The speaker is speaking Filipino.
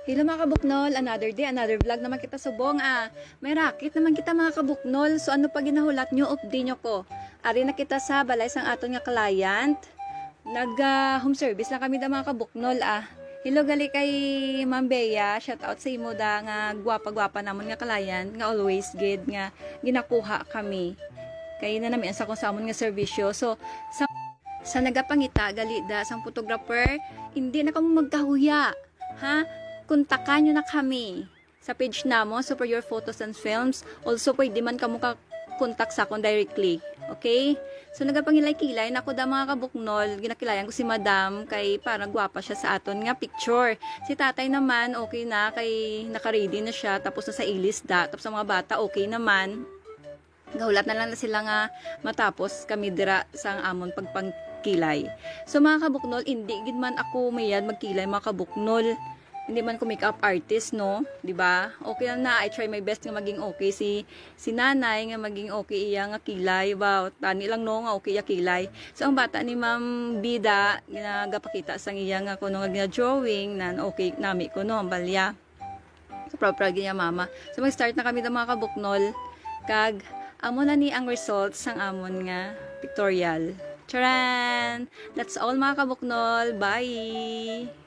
Hello mga kabuknol, another day, another vlog naman kita subong May racket naman kita mga kabuknol. So ano pa ginahulat nyo, update nyo ko. Ari na kita sa balay sang aton nga client. Nag home service lang kami da mga kabuknol Hello gali kay Ma'am Bea, shout out sa imo da nga gwapa-gwapa namon nga client, nga always good nga ginakuha kami. Kay na namin sa kung samon nga serbisyo. So sa nagapangita gali da sang photographer, hindi na kamo magkahuya. Kontakan nyo na kami sa page namo, Superior Photos and Films. Also, pwede man kamo ka-contact sa akon directly. Okay? So, nagapangilay-kilay na ako da mga kabuknol. Ginakilayan ko si Madam kay parang gwapa siya sa aton nga picture. Si tatay naman, okay na. Kay naka-ready na siya. Tapos na sa ilis da. Tapos sa mga bata, okay naman. Gahulat na lang na sila nga matapos kami dira sa amon pagpangkilay. So, mga kabuknol, hindi gid man ako mayad magkilay mga kabuknol. Hindi man ko makeup artist, no? 'Di ba? Okay lang na, I try my best nga maging okay si nanay nga maging okay iya nga kilay ba. Tani lang no nga okay iya kilay. So ang bata ni Ma'am Bida ginagapakita sang iya nga kuno nga drawing nan okay nami ko no balya. So proud niya mama. So mag-start na kami ng mga kabuknol kag amo na ni ang results sang amon nga pictorial. Charan! That's all mga kabuknol. Bye!